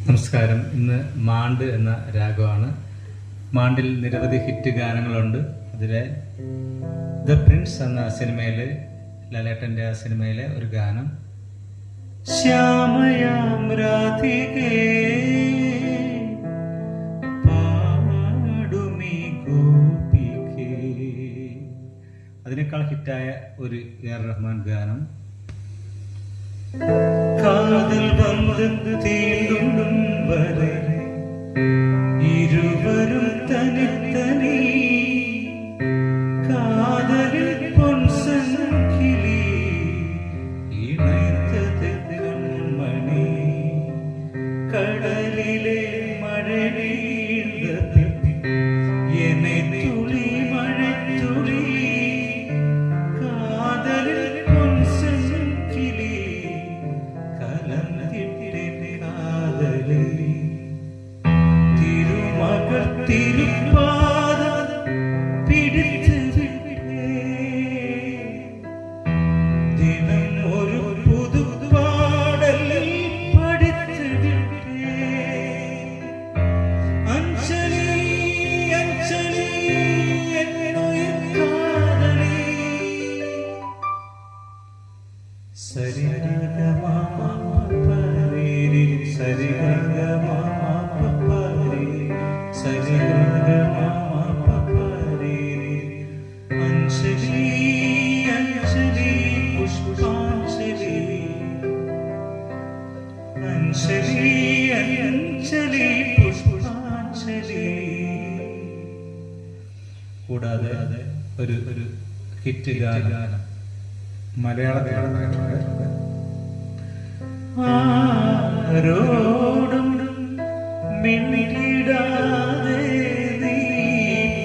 നമസ്കാരം. ഇന്ന് മാണ്ട് എന്ന രാഗമാണ്. മാണ്ടിൽ നിരവധി ഹിറ്റ് ഗാനങ്ങളുണ്ട്. അതിലെ ദ പ്രിൻസ് എന്ന സിനിമയിലെ ലാലേട്ടൻ്റെ ആ സിനിമയിലെ ഒരു ഗാനം, ശ്യാമയാം രാധികേ പാടുമീ ഗോപികേ, അതിനേക്കാൾ ഹിറ്റായ ഒരു എ.ആർ. റഹ്മാൻ ഗാനം, കാതൽ വന്നത് തീണ്ടും വരെ ഇരുവരും തനിത്തനി കാതലിൽ പൊൻസങ്കിലി ഇണൈത്തത് കൺമണി കടലിലെ മഴ വീഴ്ന്നത് എന്നെ തുളി മഴ തുളി കാതലിൽ പൊൻസങ്കിലി തിരുമകൾ തിരുപ്പാത പിടിച്ച് ദിനം ഒരു പുതുപാടലിൽ പഠിച്ച് അഞ്ജലി അഞ്ജലി എന്നൊരു സരിഗമ പരേരി സരിഗമ പരേ സരിഗമ പരേരി അഞ്ജലി അഞ്ജലി പുഷ്പാഞ്ജലി അഞ്ജലി അഞ്ജലി പുഷ്പാഞ്ജലി. കൂടാതെ ഒരു ഹിറ്റ് ഗാനം മലയാള ഗാനമായിട്ടുണ്ട്. ആരോടും മിണ്ടിടാതെ നീ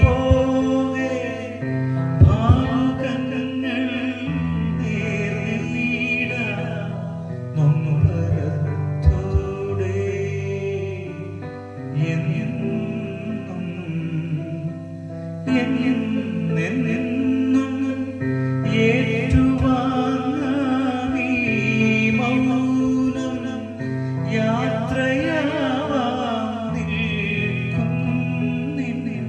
പോകെ ഭാവുകങ്ങൾ നേർന്നിടാ നൊമ്പരത്തോടെ എന്നും എന്നെന്നും ഏറ്റുവാങ്ങാമീ മൗനം യാത്രയാവാം നിൽക്കും നിന്നിൻ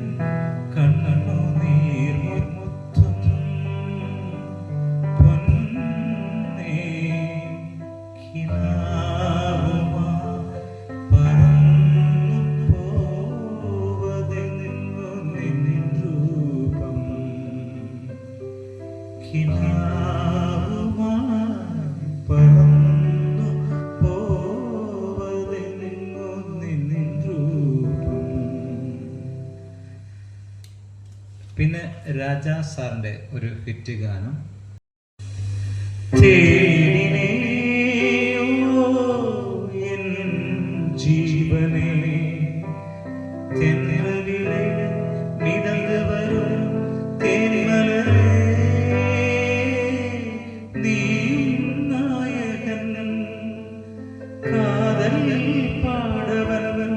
കണ്ണുനീർമുത്തും പൊന്നേ കിനാവുമാ പറന്നു പോവതെങ്ങു നിന്നിൻ രൂപം കിനാവുമാ പറന്നു പോവതെങ്ങു നിന്നിൻ രൂപം. പിന്നെ രാജാ സാറിന്റെ ഒരു ഹിറ്റ് ഗാനം, തേടിനേ എൻ ജീവനേ തെന്നലിലെ മിതന്ന് വരും തേന്മലരേ നീ നായകൻ കാതലിൽ പാടവൻ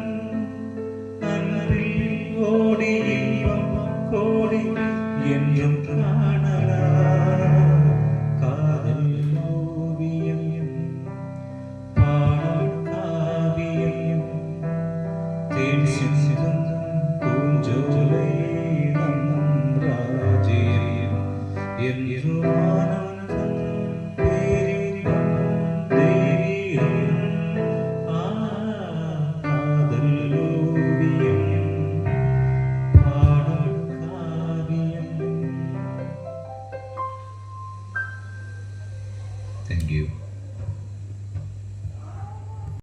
അൻപിൽ ഓടി ഇമ്പം കോടി എന്നും കാണല കാതൽ ഓവിയം പാടക്കാവിയം തേൻ സിന്ധും പൂഞ്ചോലൈ രാജയം എന്തുമാനന്ദം പേരിലും ധൈര്യം ആ കാതലോവിയം പാടക്കാവിയം. Thank you.